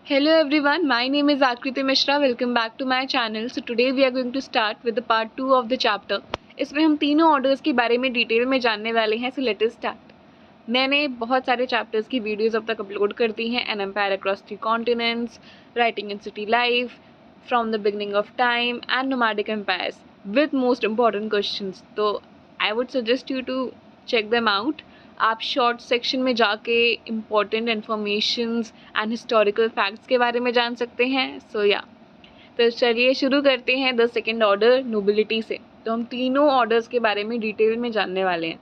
Hello everyone, my name is Akriti Mishra. Welcome back to my channel. So today we are going to start with the part 2 of the chapter. इसमें हम तीनों orders के बारे में detail में जानने वाले हैं. So let us start. मैंने बहुत सारे चैप्टर्स की वीडियोस अब तक अपलोड कर दी हैं. An empire across 3 continents, writing in city life, from the beginning of time and nomadic empires with most important questions. तो I would suggest you to check them out. आप short section में जाके important informations and historical facts के बारे में जान सकते हैं. तो चलिए शुरू करते हैं द सेकेंड ऑर्डर नोबिलिटी से. तो हम तीनों ऑर्डर्स के बारे में डिटेल में जानने वाले हैं.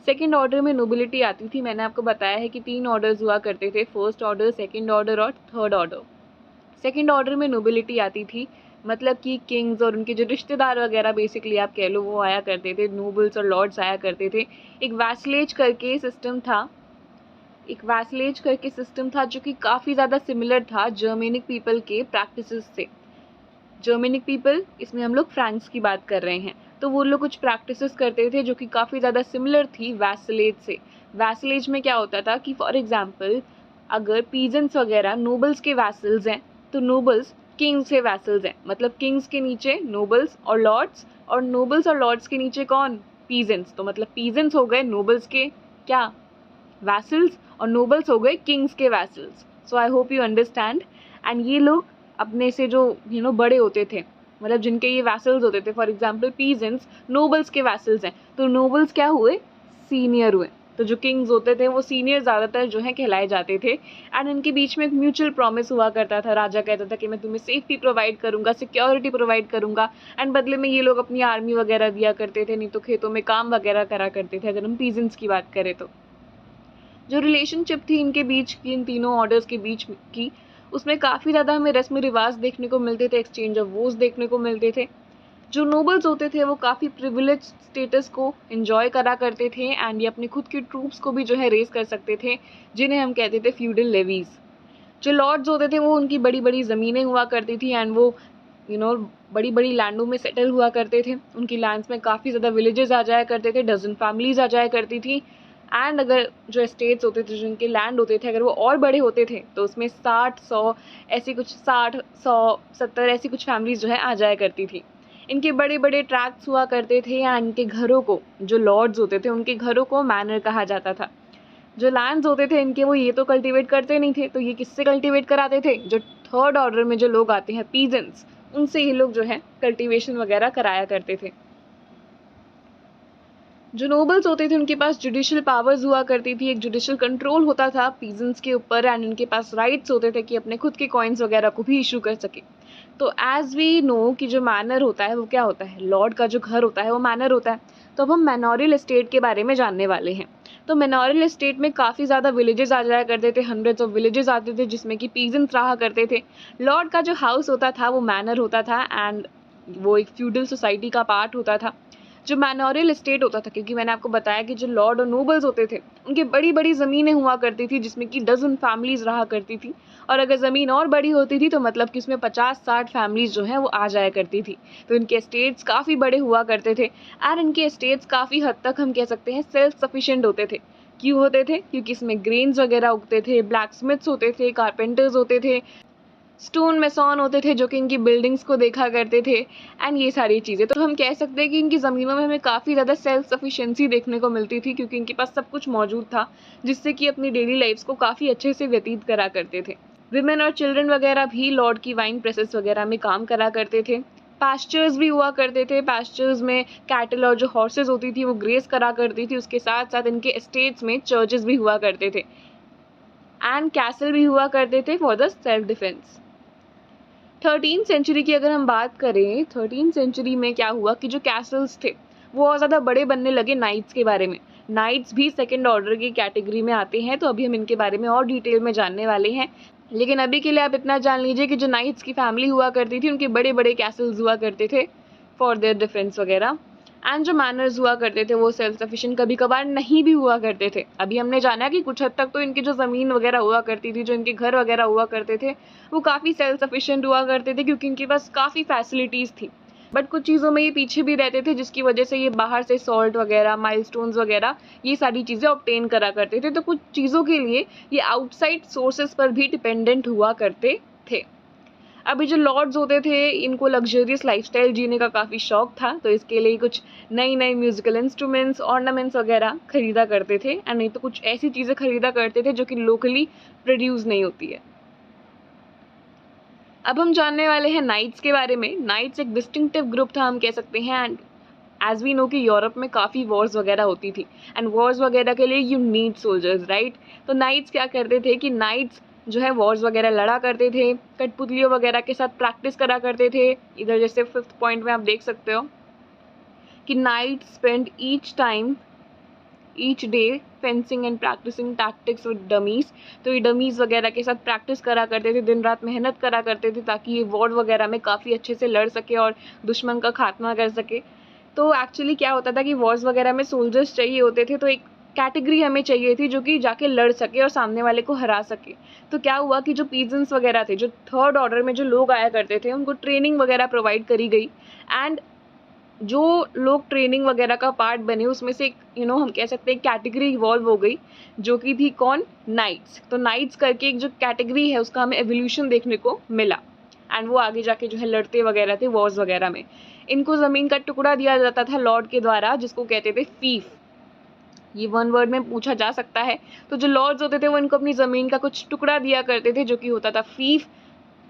सेकेंड ऑर्डर में नोबिलिटी आती थी. मैंने आपको बताया है कि 3 ऑर्डर्स हुआ करते थे, फर्स्ट ऑर्डर, सेकेंड ऑर्डर और थर्ड ऑर्डर. सेकेंड ऑर्डर में नोबिलिटी आती थी, मतलब कि किंग्स और उनके जो रिश्तेदार वगैरह बेसिकली आप कह लो वो आया करते थे, नोबल्स और लॉर्ड्स आया करते थे. एक वैसलेज करके सिस्टम था जो कि काफ़ी ज़्यादा सिमिलर था जर्मेनिक पीपल के प्रैक्टिसेस से. जर्मेनिक पीपल, इसमें हम लोग फ्रांस की बात कर रहे हैं. तो वो लोग कुछ प्रैक्टिसेस करते थे जो कि काफ़ी ज़्यादा सिमिलर थी वैसलेज से. वैसलेज में क्या होता था कि फॉर एग्जांपल अगर पीजेंट्स वगैरह नोबल्स के वैसल्स हैं तो नोबल्स किंग्स के वैसल्स हैं. मतलब किंग्स के नीचे नोबल्स और लॉर्ड्स, और नोबल्स और लॉर्ड्स के नीचे कौन? पीजेंट्स. तो मतलब पीजेंट्स हो गए नोबल्स के क्या? वैसल्स, और नोबल्स हो गए किंग्स के vessels. So I hope you understand. And ये लोग अपने से जो बड़े होते थे, मतलब जिनके ये वैसल्स होते थे, फॉर एग्जांपल पीजेंट्स नोबल्स के वैसल्स हैं, तो नोबल्स क्या हुए? सीनियर हुए. तो जो किंग्स होते थे वो सीनियर ज़्यादातर जो है कहलाए जाते थे. एंड इनके बीच में एक म्यूचुअल प्रॉमिस हुआ करता था. राजा कहता था कि मैं तुम्हें सेफ्टी प्रोवाइड करूंगा, सिक्योरिटी प्रोवाइड करूंगा, एंड बदले में ये लोग अपनी आर्मी वगैरह दिया करते थे, नहीं तो खेतों में काम वगैरह करा करते थे, अगर हम पीजेंट्स की बात करें तो. जो रिलेशनशिप थी इनके बीच की, इन तीनों ऑर्डर्स के बीच की, उसमें काफ़ी ज़्यादा हमें रस्म रिवाज देखने को मिलते थे, एक्सचेंज ऑफ वोज देखने को मिलते थे. जो नोबल्स होते थे वो काफ़ी प्रिविलेज स्टेटस को एंजॉय करा करते थे, एंड ये अपनी खुद की ट्रूप्स को भी जो है रेस कर सकते थे, जिन्हें हम कहते थे फ्यूडल लेवीज. जो लॉर्ड्स होते थे वो उनकी बड़ी बड़ी ज़मीनें हुआ करती थी, एंड वो बड़ी बड़ी लैंडों में सेटल हुआ करते थे. उनकी लैंड्स में काफ़ी ज़्यादा विलेजेस आ जाया करते थे, डजन फैमिलीज आ जाया करती थी. एंड अगर जो एस्टेट्स होते थे, जिनके लैंड होते थे, अगर वो और बड़े होते थे तो उसमें 60 ऐसी कुछ फैमिलीज जो है आ जाया करती थी. इनके बड़े बड़े ट्रैक्ट्स हुआ करते थे, या इनके घरों को, जो लॉर्ड्स होते थे उनके घरों को मैनर कहा जाता था. जो लैंड्स होते थे इनके, वो ये तो कल्टीवेट करते नहीं थे, तो ये किससे कल्टीवेट कराते थे? जो थर्ड ऑर्डर में जो लोग आते हैं, पीजेंट्स, उनसे ये लोग जो है कल्टीवेशन वगैरह कराया करते थे. जो नोबल्स होते थे उनके पास जुडिशियल पावर्स हुआ करती थी, एक जुडिशियल कंट्रोल होता था पीजेंट्स के ऊपर, एंड उनके पास राइट्स होते थे कि अपने खुद के कॉइन्स वगैरह को भी इशू कर सके. तो एज वी नो कि जो मैनर होता है वो क्या होता है? लॉर्ड का जो घर होता है वो मैनर होता है. तो अब हम मैनोरियल एस्टेट के बारे में जानने वाले हैं. तो मैनोरियल एस्टेट में काफ़ी ज़्यादा विलेजेस आ जाया करते थे, हंड्रेड्स ऑफ विलेजेस आते थे जिसमें कि पीजेंट्स रहा करते थे. लॉर्ड का जो हाउस होता था वो मैनर होता था, एंड वो एक फ्यूडल सोसाइटी का पार्ट होता था. जो मैनोरियल एस्टेट होता था, क्योंकि मैंने आपको बताया कि जो लॉर्ड और नोबल्स होते थे उनकी बड़ी बड़ी ज़मीनें हुआ करती थी, जिसमें कि डजन फैमिलीज रहा करती थी. और अगर ज़मीन और बड़ी होती थी तो मतलब कि उसमें 50-60 फैमिलीज जो हैं वो आ जाया करती थी. तो इनके एस्टेट्स काफ़ी बड़े हुआ करते थे, एंड इनके एस्टेट्स काफ़ी हद तक हम कह सकते हैं सेल्फ सफिशिएंट होते थे. क्यों होते थे? क्योंकि इसमें ग्रेन्स वगैरह उगते थे, ब्लैक स्मिथ्स होते थे, कारपेंटर्स होते थे, स्टोन मेसॉन होते थे जो कि इनकी बिल्डिंग्स को देखा करते थे, एंड ये सारी चीज़ें. तो हम कह सकते हैं कि इनकी ज़मीनों में हमें काफ़ी ज़्यादा सेल्फ सफिशिएंसी देखने को मिलती थी, क्योंकि इनके पास सब कुछ मौजूद था, जिससे कि अपनी डेली लाइफ्स को काफ़ी अच्छे से व्यतीत करा करते थे. विमेन और चिल्ड्रन वगैरह भी लॉर्ड की वाइन प्रेसेस वगैरह में काम करा करते थे. पास्चर्स भी हुआ करते थे. पास्चर्स में कैटल और जो हॉर्सेज होती थी वो ग्रेस करा करती थी. उसके साथ साथ इनके एस्टेट्स में चर्चेस भी हुआ करते थे, एंड कैसल भी हुआ करते थे for the self defence. 13th century की अगर हम बात करें, 13th सेंचुरी में क्या हुआ कि जो कैसल्स थे वो और ज़्यादा बड़े बनने लगे नाइट्स के बारे में. नाइट्स भी सेकंड ऑर्डर की कैटेगरी में आते हैं, तो अभी हम इनके बारे में और डिटेल में जानने वाले हैं. लेकिन अभी के लिए आप इतना जान लीजिए कि जो नाइट्स की फैमिली हुआ करती थी उनके बड़े बड़े कैसल्स हुआ करते थे फॉर देयर डिफेंस वगैरह. एंड जो मैनर्स हुआ करते थे वो सेल्फ सफिशिएंट कभी कभार नहीं भी हुआ करते थे. अभी हमने जाना कि कुछ हद तक तो इनकी जो ज़मीन वगैरह हुआ करती थी, जो इनके घर वगैरह हुआ करते थे, वो काफ़ी सेल्फ सफिशिएंट हुआ करते थे, क्योंकि इनके पास काफ़ी फैसिलिटीज़ थी. बट कुछ चीज़ों में ये पीछे भी रहते थे, जिसकी वजह से ये बाहर से सॉल्ट वगैरह, माइलस्टोन्स वगैरह ये सारी चीज़ें ऑब्टेन करा करते थे। तो कुछ चीज़ों के लिए ये आउटसाइड सोर्सेस पर भी डिपेंडेंट हुआ करते थे। अभी जो लॉर्ड्स होते थे, इनको लग्जरियस लाइफस्टाइल जीने का काफ़ी शौक था, तो इसके लिए कुछ नई नई म्यूजिकल इंस्ट्रूमेंट्स, ऑर्नामेंट्स वगैरह खरीदा करते थे, एंड नहीं तो कुछ ऐसी चीज़ें खरीदा करते थे जो कि लोकली प्रोड्यूस नहीं होती है। अब हम जानने वाले हैं नाइट्स के बारे में। नाइट्स एक डिस्टिंक्टिव ग्रुप था, हम कह सकते हैं, एंड एज वी नो कि यूरोप में काफ़ी वॉर्स वगैरह होती थी, एंड वॉर्स वगैरह के लिए यू नीड सोल्जर्स, राइट। तो नाइट्स क्या करते थे कि नाइट्स जो है वॉर्स वगैरह लड़ा करते थे, कठपुतलियों वगैरह के साथ प्रैक्टिस करा करते थे। इधर जैसे 5th पॉइंट में आप देख सकते हो कि knights spend each day fencing and practising tactics with dummies. तो ये डमीज वगैरह के साथ प्रैक्टिस करा करते थे, दिन रात मेहनत करा करते थे, ताकि ये वॉर वगैरह में काफ़ी अच्छे से लड़ सके और दुश्मन का खात्मा कर सके। तो एक्चुअली क्या होता था कि वॉर्स वगैरह में सोल्जर्स चाहिए होते थे, तो एक कैटेगरी हमें चाहिए थी जो कि जाके लड़ सके और सामने वाले को हरा सके। तो क्या हुआ कि जो पीजेंट्स वगैरह थे, जो 3rd ऑर्डर में जो लोग आया करते थे, उनको ट्रेनिंग वगैरह प्रोवाइड करी गई, एंड जो लोग ट्रेनिंग वगैरह का पार्ट बने, उसमें से एक हम कह सकते हैं कैटेगरी इवॉल्व हो गई, जो कि थी कौन? नाइट्स। तो नाइट्स करके एक जो कैटेगरी है, उसका हमें एवोल्यूशन देखने को मिला, एंड वो आगे जाके जो है लड़ते वगैरह थे वॉर्स वगैरह में। इनको ज़मीन का टुकड़ा दिया जाता था लॉर्ड के द्वारा, जिसको कहते थे फीफ। ये 1 वर्ड में पूछा जा सकता है। तो जो लॉर्ड्स होते थे वो इनको अपनी ज़मीन का कुछ टुकड़ा दिया करते थे, जो कि होता था फीफ।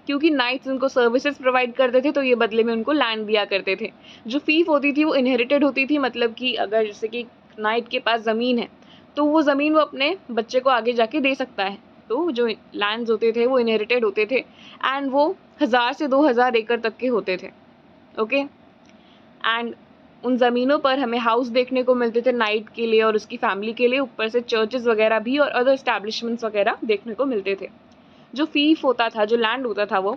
क्योंकि नाइट्स उनको सर्विसेज प्रोवाइड करते थे, तो ये बदले में उनको लैंड दिया करते थे। जो फीफ होती थी वो इनहेरिटेड होती थी, मतलब कि अगर जैसे कि नाइट के पास ज़मीन है, तो वो ज़मीन वो अपने बच्चे को आगे जाके दे सकता है। तो जो लैंड्स होते थे वो इनहेरिटेड होते थे, एंड वो 1000 से 2000 एकड़ तक के होते थे। ओके, एंड उन ज़मीनों पर हमें हाउस देखने को मिलते थे नाइट के लिए और उसकी फैमिली के लिए, ऊपर से चर्चेज़ वगैरह भी और अदर एस्टैब्लिशमेंट्स वगैरह देखने को मिलते थे। जो फीफ होता था, जो लैंड होता था, वो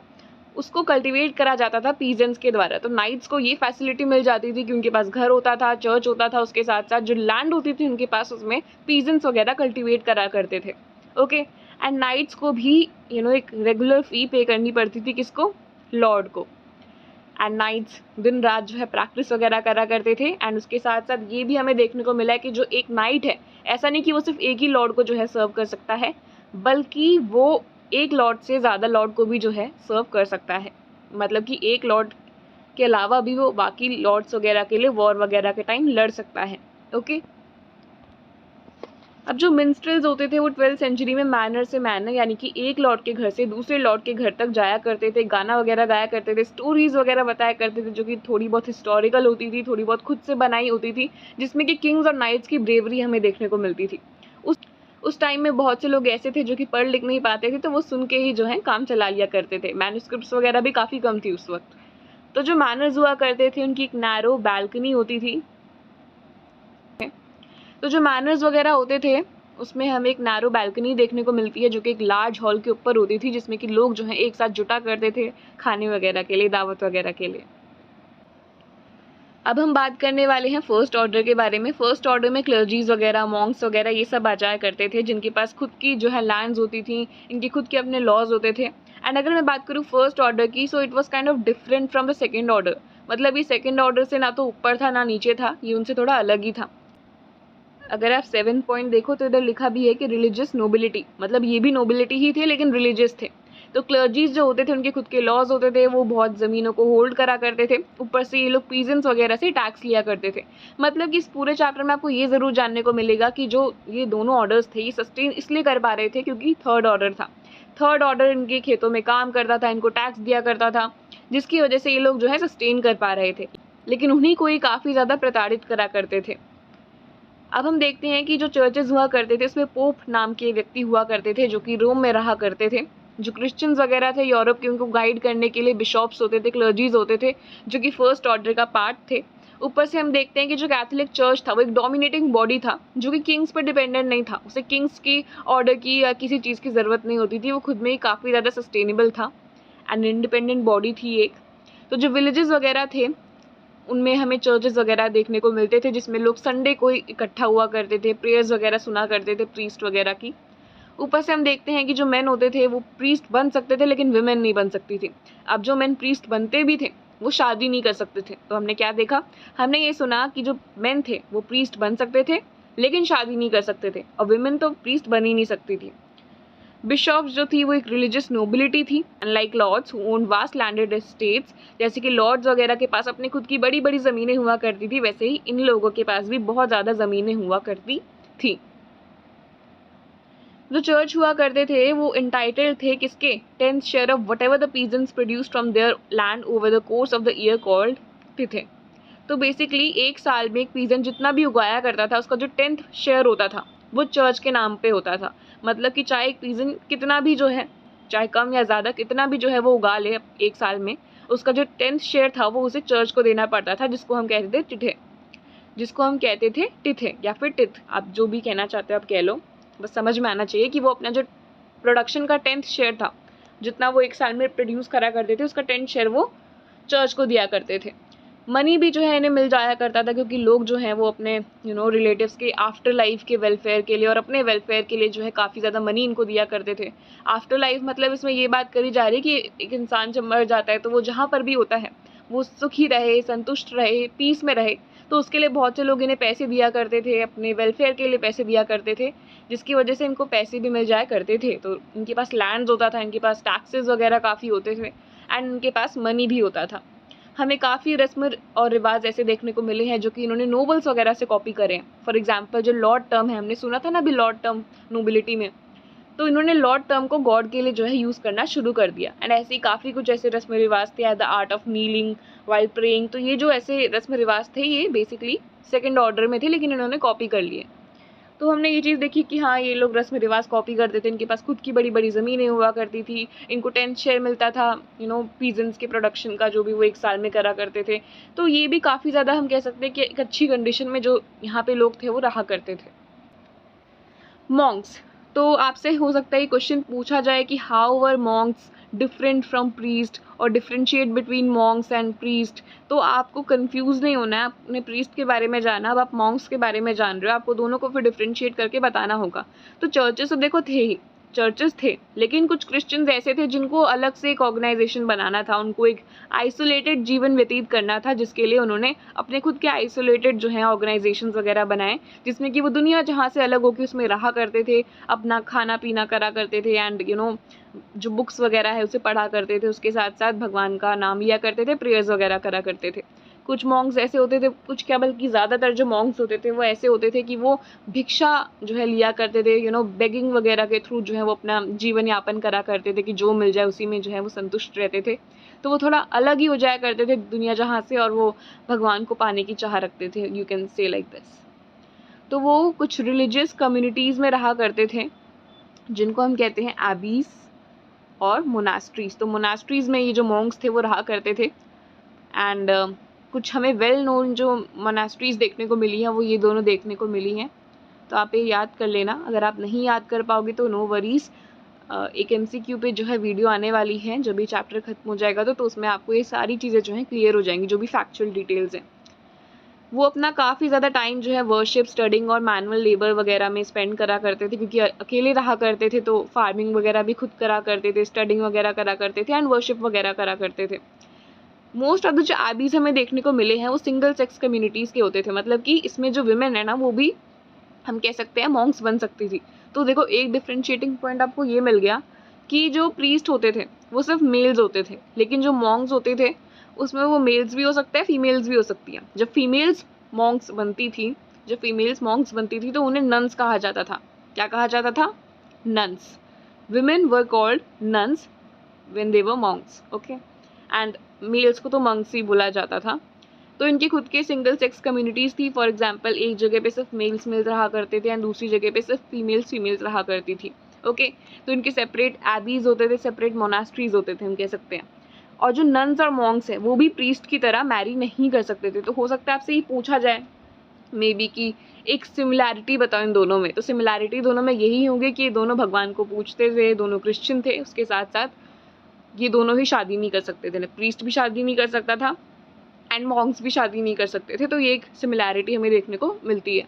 उसको कल्टीवेट करा जाता था पीजेंट्स के द्वारा। तो नाइट्स को ये फैसिलिटी मिल जाती थी कि उनके पास घर होता था, चर्च होता था, उसके साथ साथ जो लैंड होती थी उनके पास, उसमें पीजेंट्स वगैरह कल्टीवेट करा करते थे। ओके, एंड नाइट्स को भी एक रेगुलर फी पे करनी पड़ती थी, किसको? लॉर्ड को। एंड नाइट्स दिन रात जो है प्रैक्टिस वगैरह करा करते थे, एंड उसके साथ साथ ये भी हमें देखने को मिला है कि जो एक नाइट है, ऐसा नहीं कि वो सिर्फ एक ही लॉर्ड को जो है सर्व कर सकता है, बल्कि वो एक लॉर्ड से ज़्यादा लॉर्ड को भी जो है सर्व कर सकता है। मतलब कि एक लॉर्ड के अलावा भी वो बाकी लॉर्ड्स वगैरह के लिए वॉर वगैरह के टाइम लड़ सकता है। ओके, अब जो मिन्स्ट्रेल्स होते थे वो 12th सेंचुरी में मैनर से मैनर, यानी कि एक लॉर्ड के घर से दूसरे लॉर्ड के घर तक जाया करते थे, गाना वगैरह गाया करते थे, स्टोरीज वगैरह बताया करते थे, जो कि थोड़ी बहुत हिस्टोरिकल होती थी, थोड़ी बहुत खुद से बनाई होती थी, जिसमें कि किंग्स और नाइट्स की ब्रेवरी हमें देखने को मिलती थी। उस टाइम में बहुत से लोग ऐसे थे जो कि पढ़ लिख नहीं पाते थे, तो वो सुन के ही जो है काम चला लिया करते थे। मैन्युस्क्रिप्ट्स वगैरह भी काफ़ी कम थी उस वक्त। तो जो मैनर्स हुआ करते थे, उनकी एक नैरो बैल्कनी होती थी। तो जो मैनर्स वगैरह होते थे, उसमें हमें एक नैरो बैल्कनी देखने को मिलती है, जो कि एक लार्ज हॉल के ऊपर होती थी, जिसमें कि लोग जो है एक साथ जुटा करते थे खाने वगैरह के लिए, दावत वगैरह के लिए। अब हम बात करने वाले हैं फर्स्ट ऑर्डर के बारे में। फर्स्ट ऑर्डर में क्लर्जीज वगैरह, मॉन्क्स वगैरह ये सब आ जाया करते थे, जिनके पास खुद की जो है लैंड्स होती थी, इनके खुद के अपने लॉज होते थे। एंड अगर मैं बात करूँ फर्स्ट ऑर्डर की, so it was kind of different from the second order. मतलब ये सेकंड ऑर्डर से ना तो ऊपर था ना नीचे था, ये उनसे थोड़ा अलग ही था। अगर आप 7 पॉइंट देखो तो इधर लिखा भी है कि रिलीजियस नोबिलिटी, मतलब ये भी नोबिलिटी ही थे लेकिन रिलीजियस थे। तो क्लर्जीज जो होते थे उनके खुद के लॉज होते थे, वो बहुत ज़मीनों को होल्ड करा करते थे। ऊपर से ये लोग पीजेंट्स वगैरह से टैक्स लिया करते थे। मतलब कि इस पूरे चैप्टर में आपको ये ज़रूर जानने को मिलेगा कि जो ये दोनों ऑर्डर्स थे, ये सस्टेन इसलिए कर पा रहे थे क्योंकि 3rd ऑर्डर था। 3rd ऑर्डर इनके खेतों में काम करता था, इनको टैक्स दिया करता था, जिसकी वजह से ये लोग जो है सस्टेन कर पा रहे थे। लेकिन उन्हीं को ये काफ़ी ज़्यादा प्रताड़ित करा करते थे। अब हम देखते हैं कि जो चर्चेज हुआ करते थे, उसमें पोप नाम के व्यक्ति हुआ करते थे, जो कि रोम में रहा करते थे। जो क्रिश्चियंस वगैरह थे यूरोप के, उनको गाइड करने के लिए बिशॉप्स होते थे, क्लर्जीज होते थे, जो कि फर्स्ट ऑर्डर का पार्ट थे। ऊपर से हम देखते हैं कि जो कैथोलिक चर्च था वो एक डोमिनेटिंग बॉडी था, जो कि किंग्स पर डिपेंडेंट नहीं था। उसे किंग्स की ऑर्डर की या किसी चीज़ की ज़रूरत नहीं होती थी, वो खुद में ही काफ़ी ज़्यादा सस्टेनेबल था एंड इंडिपेंडेंट बॉडी थी एक। तो जो विलेजेस वगैरह थे, उनमें हमें चर्चेस वगैरह देखने को मिलते थे, जिसमें लोग संडे को इकट्ठा हुआ करते थे, प्रेयर्स वगैरह सुना करते थे प्रीस्ट वगैरह की। ऊपर से हम देखते हैं कि जो मेन होते थे वो प्रीस्ट बन सकते थे, लेकिन विमेन नहीं बन सकती थी। अब जो मेन प्रीस्ट बनते भी थे, वो शादी नहीं कर सकते थे। तो हमने क्या देखा, हमने ये सुना कि जो मेन थे वो प्रीस्ट बन सकते थे लेकिन शादी नहीं कर सकते थे, और विमेन तो प्रीस्ट बन ही नहीं सकती थी। बिशॉप्स जो थी वो एक रिलीजियस नोबिलिटी थी, unlike lords who own vast landed estates. जैसे कि लॉर्ड्स वगैरह के पास अपनी खुद की बड़ी बड़ी ज़मीनें हुआ करती थी, वैसे ही इन लोगों के पास भी बहुत ज़्यादा ज़मीनें हुआ करती थी। जो चर्च हुआ करते थे वो इंटाइटल्ड थे किसके, 10th share of what ever the peasants produce from there land over the course of the year called थे। तो बेसिकली एक साल में एक पीजेंट जितना भी उगाया करता था उसका जो 10th शेयर होता था वो चर्च के नाम पे होता था। मतलब कि चाहे एक पीजेंट कितना भी जो है, चाहे कम या ज़्यादा कितना भी जो है वो उगा ले एक साल में, उसका जो 10th शेयर था वो उसे चर्च को देना पड़ता था, जिसको हम कहते थे टिथे या फिर टिथ, आप जो भी कहना चाहते हो आप कह लो, बस समझ में आना चाहिए कि वो अपना जो प्रोडक्शन का 10th शेयर था, जितना वो एक साल में प्रोड्यूस करा करते थे उसका 10th शेयर वो चर्च को दिया करते थे। मनी भी जो है इन्हें मिल जाया करता था, क्योंकि लोग जो हैं वो अपने रिलेटिव्स के आफ्टर लाइफ के वेलफेयर के लिए और अपने वेलफेयर के लिए जो है काफ़ी ज़्यादा मनी इनको दिया करते थे। आफ्टर लाइफ मतलब इसमें ये बात करी जा रही है कि एक इंसान जब मर जाता है तो वो जहाँ पर भी होता है वो सुखी रहे, संतुष्ट रहे, पीस में रहे, तो उसके लिए बहुत से लोग इन्हें पैसे दिया करते थे, अपने वेलफेयर के लिए पैसे दिया करते थे, जिसकी वजह से इनको पैसे भी मिल जाया करते थे। तो इनके पास लैंड्स होता था, इनके पास टैक्सेस वगैरह काफ़ी होते थे एंड इनके पास मनी भी होता था। हमें काफ़ी रस्म और रिवाज ऐसे देखने को मिले हैं जो कि इन्होंने नोबल्स वगैरह से कॉपी करे हैं। फॉर एग्जांपल जो लॉर्ड टर्म है, हमने सुना था ना अभी लॉर्ड टर्म नोबिलिटी में, तो इन्होंने लॉर्ड टर्म को गॉड के लिए जो है यूज़ करना शुरू कर दिया। एंड ऐसे ही काफ़ी कुछ ऐसे रस्म रिवाज थे, the art of kneeling while praying. तो ये जो ऐसे रस्म रिवाज थे ये बेसिकली सेकेंड ऑर्डर में थे, लेकिन इन्होंने कॉपी कर लिए। तो हमने ये चीज़ देखी कि हाँ ये लोग रस्म रिवाज कॉपी करते थे, इनके पास खुद की बड़ी बड़ी ज़मीनें हुआ करती थी, इनको 10th शेयर मिलता था पीजेंट्स के प्रोडक्शन का जो भी वो एक साल में करा करते थे। तो ये भी काफ़ी ज़्यादा हम कह सकते हैं कि एक अच्छी कंडीशन में जो यहाँ पे लोग थे वो रहा करते थे। मॉन्क्स, तो आपसे हो सकता है क्वेश्चन पूछा जाए कि how were monks different from priest और differentiate between monks and priest. तो आपको कंफ्यूज नहीं होना है, आपने प्रीस्ट के बारे में जाना, अब आप मॉन्क्स के बारे में जान रहे हो, आपको दोनों को फिर डिफरेंशिएट करके बताना होगा। तो चर्चेस तो देखो थे ही, चर्चेस थे, लेकिन कुछ क्रिश्चियंस ऐसे थे जिनको अलग से एक ऑर्गेनाइजेशन बनाना था, उनको एक आइसोलेटेड जीवन व्यतीत करना था, जिसके लिए उन्होंने अपने खुद के आइसोलेटेड जो है ऑर्गेनाइजेशंस वगैरह बनाए, जिसमें कि वो दुनिया जहाँ से अलग होकर उसमें रहा करते थे, अपना खाना पीना करा करते थे एंड जो बुक्स वगैरह है उसे पढ़ा करते थे, उसके साथ साथ भगवान का नाम लिया करते थे, प्रेयर्स वगैरह करा करते थे। कुछ मॉन्क्स ऐसे होते थे, कुछ क्या बल्कि ज़्यादातर जो मॉन्क्स होते थे वो ऐसे होते थे कि वो भिक्षा जो है लिया करते थे, बेगिंग वगैरह के थ्रू जो है वो अपना जीवन यापन करा करते थे कि जो मिल जाए उसी में जो है वो संतुष्ट रहते थे। तो वो थोड़ा अलग ही हो जाया करते थे दुनिया जहाँ से, और वो भगवान को पाने की चाह रखते थे, you can say like this. तो वो कुछ रिलीजियस कम्युनिटीज़ में रहा करते थे जिनको हम कहते हैं एबीज और मोनास्ट्रीज। तो मोनास्ट्रीज में ये जो मॉन्क्स थे वो रहा करते थे एंड कुछ हमें वेल नोन जो मोनास्ट्रीज देखने को मिली हैं वो ये दोनों देखने को मिली हैं। तो आप ये याद कर लेना, अगर आप नहीं याद कर पाओगे तो नो वरीज, एक MCQ पे जो है वीडियो आने वाली है, जब भी चैप्टर खत्म हो जाएगा तो उसमें आपको ये सारी चीज़ें जो हैं क्लियर हो जाएंगी, जो भी फैक्चुअल डिटेल्स हैं। वो अपना काफ़ी ज़्यादा टाइम जो है वर्शिप, स्टडिंग और मैनुअल लेबर वगैरह में स्पेंड करा करते थे, क्योंकि अकेले रहा करते थे तो फार्मिंग वगैरह भी खुद करा करते थे, स्टडिंग वगैरह करा करते थे एंड वर्शिप वगैरह करा करते थे। मोस्ट ऑफ द जो एबीज हमें देखने को मिले हैं वो सिंगल सेक्स कम्युनिटीज़ के होते थे, मतलब कि इसमें जो विमेन है ना वो भी हम कह सकते हैं मॉन्क्स बन सकती थी। तो देखो एक डिफरेंशिएटिंग पॉइंट आपको ये मिल गया कि जो प्रीस्ट होते थे वो सिर्फ मेल्स होते थे, लेकिन जो मॉन्क्स होते थे उसमें वो मेल्स भी हो सकते हैं, फीमेल्स भी हो सकती हैं। जब फीमेल्स मॉन्क्स बनती थी तो उन्हें नन्स कहा जाता था। क्या कहा जाता था? Nuns. Women were called nuns when they were monks, okay, and males को तो मंक्स ही बोला जाता था। तो इनके खुद के सिंगल सेक्स कम्युनिटीज़ थी। फॉर एग्जांपल एक जगह पे सिर्फ मेल्स रहा करते थे एंड दूसरी जगह पे सिर्फ फीमेल्स रहा करती थी, ओके। तो इनके सेपरेट एबीज होते थे, सेपरेट मोनास्ट्रीज होते थे हम कह सकते हैं। और जो नन्स और मॉन्क्स हैं वो भी प्रीस्ट की तरह मैरी नहीं कर सकते थे। तो हो सकता है आपसे ये पूछा जाए मे बी कि एक सिमिलैरिटी बताओ इन दोनों में। तो सिमिलैरिटी दोनों में यही होगी कि ये दोनों भगवान को पूजते थे, दोनों क्रिश्चियन थे, उसके साथ साथ ये दोनों ही शादी नहीं कर सकते थे, प्रीस्ट भी शादी नहीं कर सकता था एंड मॉन्क्स भी शादी नहीं कर सकते थे। तो ये एक सिमिलैरिटी हमें देखने को मिलती है।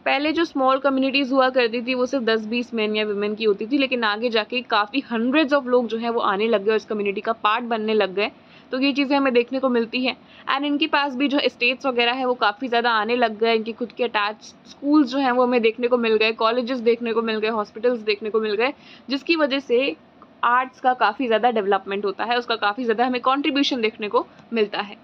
पहले जो स्मॉल कम्युनिटीज़ हुआ करती थी वो सिर्फ 10-20 मैन या वुमेन की होती थी, लेकिन आगे जाके काफ़ी हंड्रेड्स ऑफ लोग जो है वो आने लग गए और इस कम्युनिटी का पार्ट बनने लग गए। तो ये चीज़ें हमें देखने को मिलती हैं। एंड इनके पास भी जो एस्टेट्स वगैरह है वो काफ़ी ज़्यादा आने लग गए, इनके खुद के अटैच स्कूल्स जो हैं वो हमें देखने को मिल गए, कॉलेजेस देखने को मिल गए, हॉस्पिटल्स देखने को मिल गए, जिसकी वजह से आर्ट्स का काफ़ी ज़्यादा डेवलपमेंट होता है, उसका काफ़ी ज़्यादा हमें कॉन्ट्रीब्यूशन देखने को मिलता है।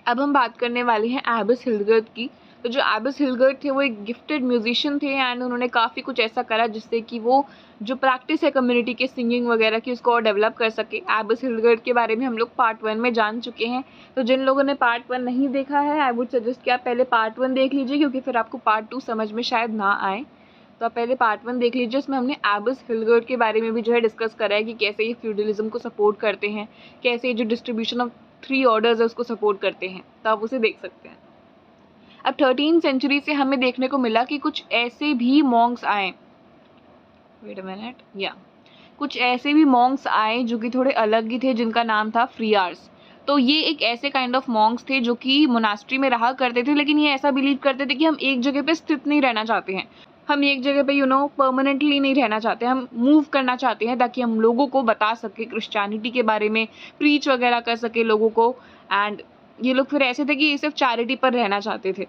अब हम बात करने वाले हैं एबिस हिलगर्ट की। तो जो एबिस हिलगर्ट थे वो एक गिफ्टेड म्यूजिशियन थे एंड उन्होंने काफ़ी कुछ ऐसा करा जिससे कि वो जो प्रैक्टिस है कम्युनिटी के सिंगिंग वगैरह की उसको और डेवलप कर सके। एबिस हिलगर्ट के बारे में हम लोग पार्ट 1 में जान चुके हैं, तो जिन लोगों ने पार्ट 1 नहीं देखा है आई वुड सजेस्ट कि आप पहले पार्ट 1 देख लीजिए, क्योंकि फिर आपको पार्ट 2 समझ में शायद ना आए। तो आप पहले पार्ट 1 देख लीजिए, उसमें हमने एबिस हिलगर्ट के बारे में भी जो है डिस्कस करा है कि कैसे ये फ्यूडलिज्म को सपोर्ट करते हैं, कैसे ये जो डिस्ट्रीब्यूशन ऑफ 3 ऑर्डर्स है उसको सपोर्ट करते हैं, तो आप उसे देख सकते हैं। अब 13th सेंचुरी से हमें देखने को मिला कि कुछ ऐसे भी मॉन्क्स आए, वेट अ मिनट, या कुछ ऐसे भी मॉन्क्स आए जो कि थोड़े अलग ही थे, जिनका नाम था फ्रीआर्स। तो ये एक ऐसे काइंड ऑफ मॉन्क्स थे जो कि मोनास्ट्री में रहा करते थे, लेकिन ये ऐसा बिलीव करते थे कि हम एक जगह पे स्थित नहीं रहना चाहते हैं, हम एक जगह पे परमानेंटली नहीं रहना चाहते, हम मूव करना चाहते हैं ताकि हम लोगों को बता सके क्रिश्चियनिटी के बारे में, प्रीच वगैरह कर सके लोगों को। एंड ये लोग फिर ऐसे थे कि ये सिर्फ चैरिटी पर रहना चाहते थे।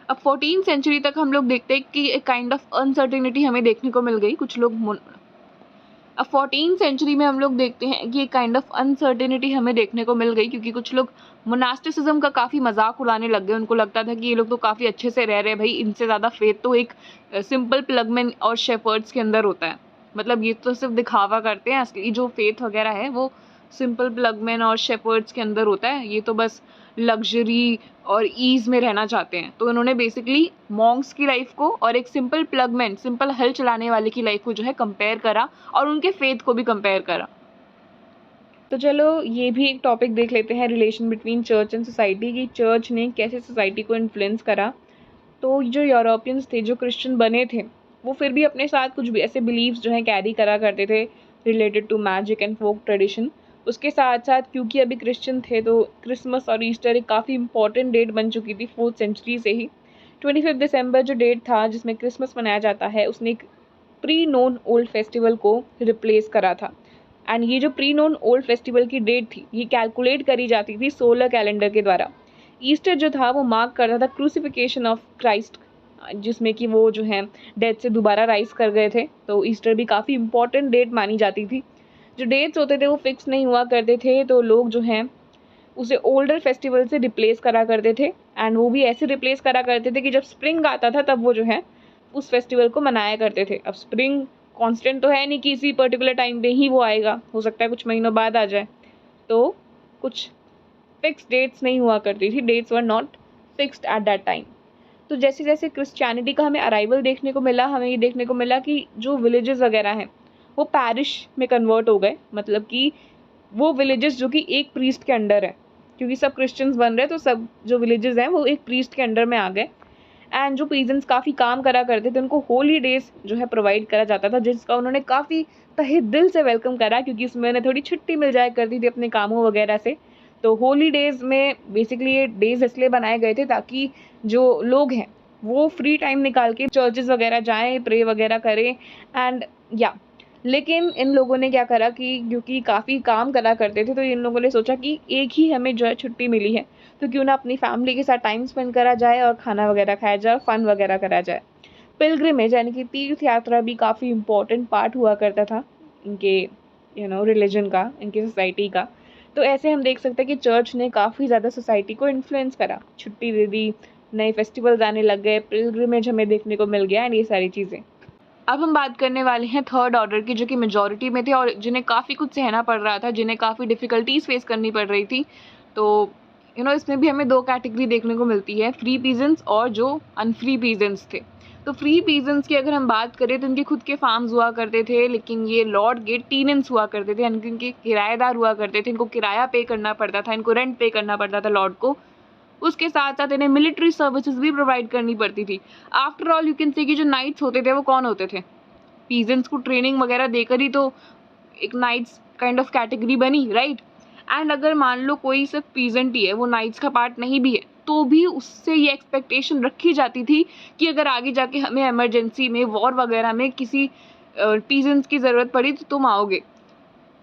अब 14th सेंचुरी तक हम लोग देखते हैं कि एक काइंड ऑफ अनसर्टेनिटी हमें देखने को मिल गई, कुछ लोग अब 14th सेंचुरी में हम लोग देखते हैं कि एक काइंड ऑफ अनसर्टेनिटी हमें देखने को मिल गई, क्योंकि कुछ लोग मोनास्टिसिज्म का काफ़ी मजाक उड़ाने लग गए। उनको लगता था कि ये लोग तो काफ़ी अच्छे से रह रहे हैं भाई, इनसे ज़्यादा फेथ तो एक सिंपल प्लगमैन और शेपर्ड्स के अंदर होता है, मतलब ये तो सिर्फ दिखावा करते हैं, असली जो फेथ वगैरह है वो सिंपल प्लगमैन और शेपर्ड्स के अंदर होता है, ये तो बस लग्जरी और ईज़ में रहना चाहते हैं। तो उन्होंने बेसिकली मॉन्क्स की लाइफ को और एक सिंपल प्लगमैन, सिंपल हल चलाने वाले की लाइफ को जो है कंपेयर करा और उनके फेथ को भी कंपेयर करा। तो चलो ये भी एक टॉपिक देख लेते हैं, relation between church and society की, चर्च ने कैसे सोसाइटी को इन्फ्लुएंस करा। तो जो यूरोपियंस थे, जो क्रिश्चियन बने थे, वो फिर भी अपने साथ कुछ भी ऐसे बिलीव्स जो हैं कैरी करा करते थे related to magic and folk tradition. उसके साथ साथ क्योंकि अभी क्रिश्चियन थे तो क्रिसमस और ईस्टर एक काफ़ी इंपॉर्टेंट डेट बन चुकी थी 4th सेंचुरी से ही। 25 दिसंबर जो डेट था जिसमें क्रिसमस मनाया जाता है, उसने एक प्री नोन ओल्ड फेस्टिवल को रिप्लेस करा था। एंड ये जो प्री नोन ओल्ड फेस्टिवल की डेट थी ये कैलकुलेट करी जाती थी सोलर कैलेंडर के द्वारा। ईस्टर जो था वो मार्क करता था क्रूसिफिकेशन ऑफ क्राइस्ट, जिसमें कि वो जो है डेथ से दोबारा राइज कर गए थे। तो ईस्टर भी काफ़ी इंपॉर्टेंट डेट मानी जाती थी। जो डेट्स होते थे वो फिक्स नहीं हुआ करते थे, तो लोग जो हैं उसे ओल्डर फेस्टिवल से रिप्लेस करा करते थे। एंड वो भी ऐसे रिप्लेस करा करते थे कि जब स्प्रिंग आता था तब वो जो है उस फेस्टिवल को मनाया करते थे। अब स्प्रिंग कांस्टेंट तो है नहीं कि इसी पर्टिकुलर टाइम पे ही वो आएगा, हो सकता है कुछ महीनों बाद आ जाए, तो कुछ फिक्स डेट्स नहीं हुआ करती थी, dates were not fixed at that time. तो जैसे जैसे क्रिश्चियनिटी का हमें अराइवल देखने को मिला, हमें ये देखने को मिला कि जो विलेजेस वगैरह हैं वो पैरिश में कन्वर्ट हो गए, मतलब कि वो विलेजेस जो कि एक प्रीस्ट के अंडर है, क्योंकि सब क्रिश्चियंस बन रहे तो सब जो विलेजेस हैं वो एक प्रीस्ट के अंडर में आ गए। एंड जो पीजेंट्स काफ़ी काम करा करते थे उनको होली डेज जो है प्रोवाइड करा जाता था, जिसका उन्होंने काफ़ी तहे दिल से वेलकम करा, क्योंकि उसमें उन्हें थोड़ी छुट्टी मिल जाया करती थी अपने कामों वगैरह से। तो होली डेज में बेसिकली ये डेज इसलिए बनाए गए थे ताकि जो लोग हैं वो फ्री टाइम निकाल के चर्चेस वगैरह जाएं, प्रे वगैरह करें। एंड या लेकिन इन लोगों ने क्या करा कि क्योंकि काफ़ी काम करा करते थे तो इन लोगों ने सोचा कि एक ही हमें जो है छुट्टी मिली है तो क्यों ना अपनी फैमिली के साथ टाइम स्पेंड करा जाए और खाना वगैरह खाया जाए और फन वगैरह करा जाए। पिलग्रिमेज यानी कि तीर्थ यात्रा भी काफ़ी इम्पोर्टेंट पार्ट हुआ करता था इनके रिलीजन का, इनकी सोसाइटी का। तो ऐसे हम देख सकते हैं कि चर्च ने काफ़ी ज़्यादा सोसाइटी को इन्फ्लुएंस करा, छुट्टी दे दी, नए फेस्टिवल्स आने लग गए, पिलग्रिमेज हमें देखने को मिल गया एंड ये सारी चीज़ें। अब हम बात करने वाले हैं थर्ड ऑर्डर की, जो कि मेजॉरिटी में थे और जिन्हें काफ़ी कुछ सहना पड़ रहा था, जिन्हें काफ़ी डिफ़िकल्टीज फेस करनी पड़ रही थी। तो इसमें भी हमें 2 कैटेगरी देखने को मिलती है, फ्री पीजेंट्स और जो अनफ्री पीजेंट्स थे। तो फ्री पीजेंट्स की अगर हम बात करें तो इनके खुद के फार्म्स हुआ करते थे, लेकिन ये लॉर्ड गेट टीनेंट्स हुआ करते थे, यानी कि इनके किराएदार हुआ करते थे, इनको किराया पे करना पड़ता था, इनको रेंट पे करना पड़ता था लॉर्ड को। उसके साथ साथ इन्हें मिलिट्री सर्विसेज भी प्रोवाइड करनी पड़ती थी। After all you can say कि जो नाइट्स होते थे वो कौन होते थे, पीजेंट्स को ट्रेनिंग वगैरह देकर ही तो एक नाइट्स काइंड ऑफ कैटेगरी बनी, राइट। एंड अगर मान लो कोई सिर्फ पीजेंट ही है, वो नाइट्स का पार्ट नहीं भी है, तो भी उससे ये एक्सपेक्टेशन रखी जाती थी कि अगर आगे जाके हमें इमरजेंसी में, वॉर वगैरह में किसी पीजेंट्स की ज़रूरत पड़ी तो तुम आओगे।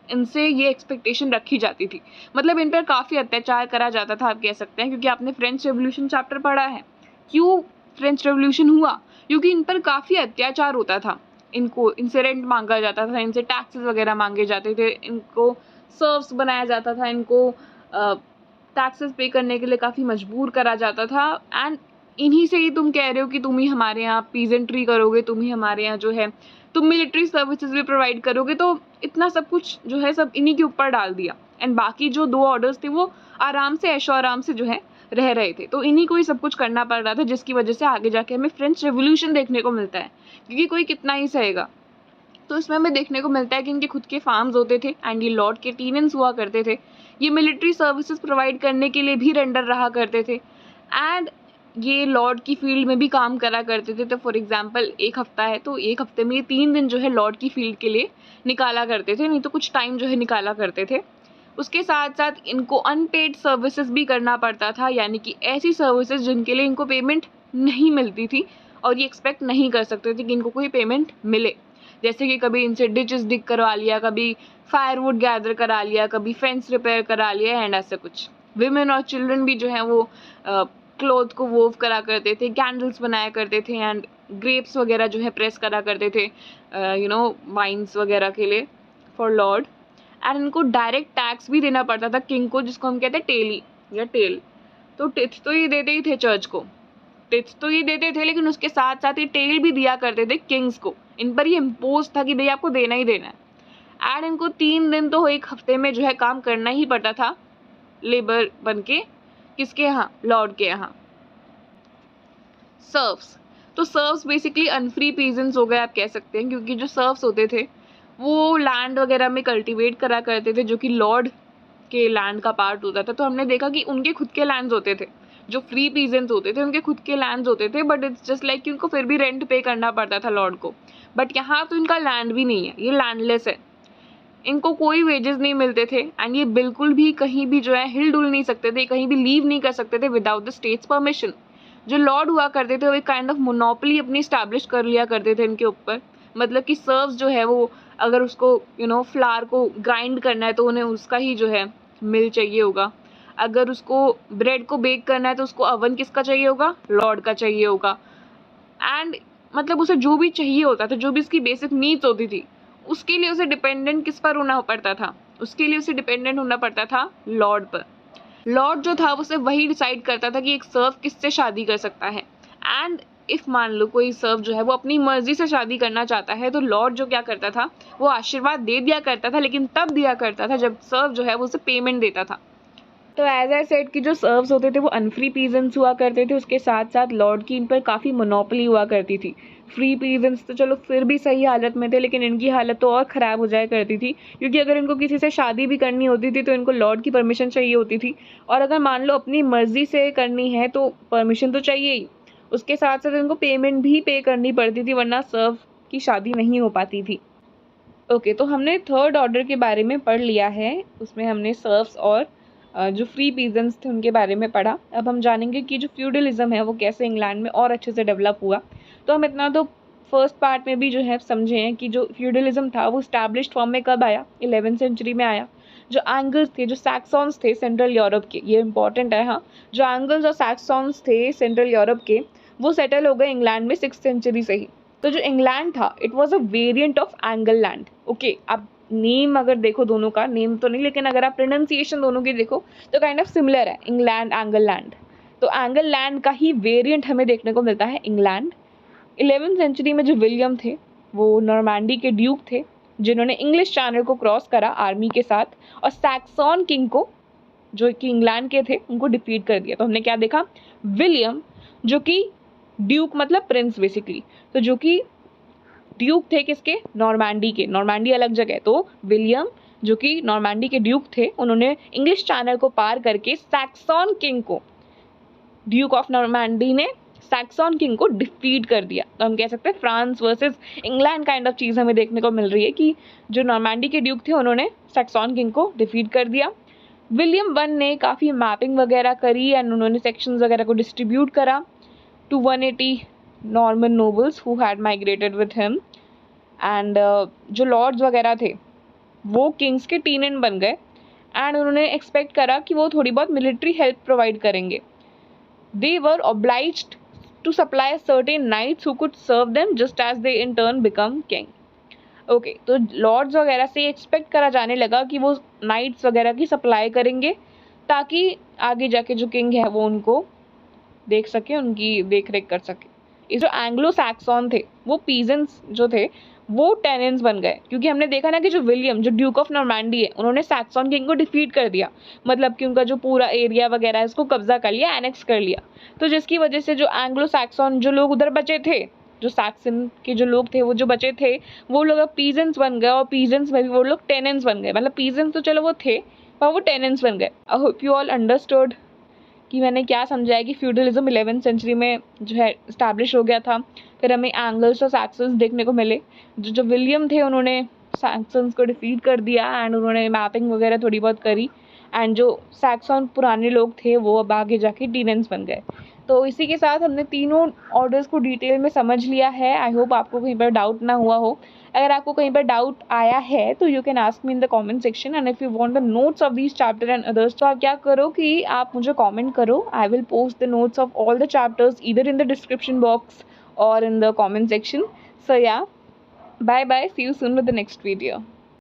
इनसे ये एक्सपेक्टेशन रखी जाती थी। मतलब इन पर काफ़ी अत्याचार करा जाता था, आप कह सकते हैं, क्योंकि आपने फ्रेंच रेवोल्यूशन चैप्टर पढ़ा है। क्यों फ्रेंच रेवोल्यूशन हुआ? क्योंकि इन पर काफ़ी अत्याचार होता था। इनसे रेंट मांगा जाता था, इनसे टैक्सेस वगैरह मांगे जाते थे, इनको सर्व्स बनाया जाता था, इनको टैक्सेस पे करने के लिए काफ़ी मजबूर करा जाता था। एंड इन्हीं से ही तुम कह रहे हो कि तुम ही हमारे यहाँ पीजेंट्री करोगे, तुम ही हमारे यहाँ जो है तुम मिलिट्री सर्विसेज भी प्रोवाइड करोगे। तो इतना सब कुछ जो है सब इन्हीं के ऊपर डाल दिया। एंड बाकी जो 2 ऑर्डर्स थे वो आराम से ऐशो आराम से जो है रह रहे थे। तो इन्हीं को ही सब कुछ करना पड़ रहा था, जिसकी वजह से आगे जाके हमें फ्रेंच रेवोल्यूशन देखने को मिलता है, क्योंकि कोई कितना ही सहेगा। तो इसमें हमें देखने को मिलता है कि इनके खुद के फार्म्स होते थे एंड ये लॉर्ड के टेनेंट्स हुआ करते थे। ये मिलिट्री सर्विसेज प्रोवाइड करने के लिए भी रेंडर रहा करते थे एंड ये लॉर्ड की फील्ड में भी काम करा करते थे। तो फॉर एग्जांपल 1 हफ्ता है तो 1 हफ्ते में 3 दिन जो है लॉर्ड की फील्ड के लिए निकाला करते थे, नहीं तो कुछ टाइम जो है निकाला करते थे। उसके साथ साथ इनको अनपेड सर्विसेज भी करना पड़ता था, यानी कि ऐसी सर्विसेज जिनके लिए इनको पेमेंट नहीं मिलती थी और ये एक्सपेक्ट नहीं कर सकते थे कि इनको कोई पेमेंट मिले। जैसे कि कभी इनसे डिचेस डिग करवा लिया, कभी फायरवुड गैदर करा लिया, कभी फेंस रिपेयर करा लिया एंड ऐसे कुछ। विमेन और चिल्ड्रन भी जो है वो क्लॉथ को वोव करा करते थे, कैंडल्स बनाया करते थे एंड ग्रेप्स वगैरह जो है प्रेस करा करते थे वाइन्स वगैरह के लिए फॉर लॉर्ड। एंड इनको डायरेक्ट टैक्स भी देना पड़ता था किंग को, जिसको हम कहते हैं टेली या टेल। तो टिथ तो ये देते ही थे चर्च को, टिथ तो ये देते थे, लेकिन उसके साथ साथ ये टेल भी दिया करते थे किंग्स को। इन पर ये इम्पोज था कि भाई आपको देना ही देना है। एंड इनको 3 दिन तो 1 हफ्ते में जो है काम करना ही पड़ता था लेबर बन के, किसके यहाँ? लॉर्ड के यहाँ। सर्व्स, तो सर्व्स बेसिकली अनफ्री पीजेंट्स हो गए, आप कह सकते हैं, क्योंकि जो सर्व्स होते थे वो लैंड वगैरह में कल्टीवेट करा करते थे, जो कि लॉर्ड के लैंड का पार्ट होता था। तो हमने देखा कि उनके खुद के लैंड्स होते थे, जो फ्री पीजेंट्स होते थे उनके खुद के लैंड्स होते थे, बट इट्स जस्ट लाइक कि उनको फिर भी रेंट पे करना पड़ता था लॉर्ड को। बट यहाँ तो इनका लैंड भी नहीं है, ये लैंडलेस है, इनको कोई वेजेस नहीं मिलते थे एंड ये बिल्कुल भी कहीं भी जो है हिल डुल नहीं सकते थे, कहीं भी लीव नहीं कर सकते थे विदाउट द स्टेट्स परमिशन। जो लॉर्ड हुआ करते थे वो एक काइंड ऑफ मोनोपोली अपनी स्टैब्लिश कर लिया करते थे इनके ऊपर। मतलब कि सर्व्स जो है वो अगर उसको फ्लावर को ग्राइंड करना है तो उन्हें उसका ही जो है मिल चाहिए होगा, अगर उसको ब्रेड को बेक करना है तो उसको अवन किसका चाहिए होगा? लॉर्ड का चाहिए होगा। एंड मतलब उसे जो भी चाहिए होता था, जो भी उसकी बेसिक नीड्स होती थी, उसके लिए उसे डिपेंडेंट किस पर होना पड़ता था? उसके लिए उसे डिपेंडेंट होना पड़ता था लॉर्ड पर। लॉर्ड जो था उसे वही डिसाइड करता था कि एक सर्व किससे शादी कर सकता है। एंड इफ़ मान लो कोई सर्व जो है वो अपनी मर्जी से शादी करना चाहता है, तो लॉर्ड जो क्या करता था वो आशीर्वाद दे दिया करता था, लेकिन तब दिया करता था जब सर्व जो है वो उसे पेमेंट देता था। तो एज आई सेड कि जो सर्व्स होते थे वो अनफ्री पीजेंट्स हुआ करते थे, उसके साथ साथ लॉर्ड की इन पर काफ़ी मोनोपोली हुआ करती थी। फ्री पीजेंट्स तो चलो फिर भी सही हालत में थे, लेकिन इनकी हालत तो और ख़राब हो जाया करती थी, क्योंकि अगर इनको किसी से शादी भी करनी होती थी तो इनको लॉर्ड की परमिशन चाहिए होती थी, और अगर मान लो अपनी मर्जी से करनी है तो परमिशन तो चाहिए ही, उसके साथ साथ इनको पेमेंट भी पे करनी पड़ती थी, वरना सर्व की शादी नहीं हो पाती थी। ओके, तो हमने थर्ड ऑर्डर के बारे में पढ़ लिया है, उसमें हमने सर्व्स और जो फ्री पीजेंट्स थे उनके बारे में पढ़ा। अब हम जानेंगे कि जो फ्यूडलिज्म है वो कैसे इंग्लैंड में और अच्छे से डेवलप हुआ। तो हम इतना तो फर्स्ट पार्ट में भी जो है समझे हैं कि जो फ्यूडलिज्म था वो स्टैब्लिश्ड फॉर्म में कब आया? 11वीं सेंचुरी में आया। जो एंगल्स थे, जो सैक्सॉन्स थे सेंट्रल यूरोप के, ये इंपॉर्टेंट है, हाँ, जो एंगल्स और सैक्सॉन्स थे सेंट्रल यूरोप के वो सेटल हो गए इंग्लैंड में 6th सेंचुरी से ही। तो जो इंग्लैंड था it was a variant of angle land. Okay, अब नेम अगर देखो दोनों का, नेम तो नहीं लेकिन अगर आप प्रोनाउंसिएशन दोनों की देखो तो काइंड ऑफ सिमिलर है, इंग्लैंड एंगल लैंड। तो एंगल लैंड का ही वेरिएंट हमें देखने को मिलता है इंग्लैंड। 11वीं सेंचुरी में जो विलियम थे वो नॉर्मैंडी के ड्यूक थे, जिन्होंने इंग्लिश चैनल को क्रॉस करा आर्मी के साथ और सैक्सन किंग को, जो कि इंग्लैंड के थे, उनको डिफीट कर दिया। तो हमने क्या देखा? विलियम जो कि ड्यूक मतलब प्रिंस बेसिकली, तो जो कि ड्यूक थे किसके? नॉर्मैंडी के। नॉर्मैंडी अलग जगह है, तो विलियम जो कि नॉर्मैंडी के ड्यूक थे उन्होंने इंग्लिश चैनल को पार करके सैक्सन किंग को, ड्यूक ऑफ नॉर्मैंडी ने सैक्सन किंग को डिफीट कर दिया। तो हम कह सकते हैं France versus England kind of चीज़ हमें देखने को मिल रही है कि जो नॉर्मैंडी के ड्यूक थे उन्होंने सैक्सन किंग को डिफीट कर दिया। विलियम वन ने काफ़ी मैपिंग वगैरह करी एंड उन्होंने सेक्शंस वगैरह को डिस्ट्रीब्यूट करा to 180 Norman nobles who had migrated with him. And जो लॉर्ड्स वगैरह थे वो किंग्स के टीनेंट बन गए एंड उन्होंने एक्सपेक्ट करा कि वो थोड़ी बहुत मिलिट्री हेल्प प्रोवाइड करेंगे. They were obliged to supply certain knights who could serve them just as they in turn become king. Okay तो लॉर्ड्स वगैरह से एक्सपेक्ट करा जाने लगा कि वो नाइट्स वगैरह की सप्लाई करेंगे ताकि आगे जाके जो किंग है वो उनको देख सके, उनकी देख रेख कर सके. ये जो एंग्लो सैक्सॉन थे वो पीजेंट्स जो थे वो टेनेंट्स बन गए, क्योंकि हमने देखा ना कि जो विलियम जो ड्यूक ऑफ नॉर्मैंडी है उन्होंने सैक्सॉन किंग को डिफीट कर दिया, मतलब कि उनका जो पूरा एरिया वगैरह है उसको कब्जा कर लिया, एनेक्स कर लिया. तो जिसकी वजह से जो एंग्लो सैक्सॉन जो लोग उधर बचे थे, जो सैक्सन के जो लोग थे वो जो बचे थे वो लोग अब पीजेंट्स बन गए, और पीजेंट्स में भी वो लोग टेनेंट्स बन गए. मतलब पीजेंट्स तो चलो वो थे पर वो टेनेंट्स बन गए. I hope you all understood कि मैंने क्या समझाया कि फ्यूडलिज्म 11th सेंचुरी में जो है इस्टेब्लिश हो गया था. फिर हमें एंगल्स और सैक्सन्स देखने को मिले. जो विलियम थे उन्होंने सैक्सन्स को डिफीट कर दिया एंड उन्होंने मैपिंग वगैरह थोड़ी बहुत करी, एंड जो सैक्सन पुराने लोग थे वो अब आगे जाके टीनेंट्स बन गए. तो इसी के साथ हमने तीनों ऑर्डर्स को डिटेल में समझ लिया है. आई होप आपको कहीं पर डाउट ना हुआ हो. अगर आपको कहीं पर डाउट आया है तो you can ask me in the comment section, and if you want the notes of this chapter and others, तो आप क्या करो कि आप मुझे कमेंट करो. I will post the notes of all the chapters either in the description box और in the comment section. सो या, bye bye, see you soon with the next video.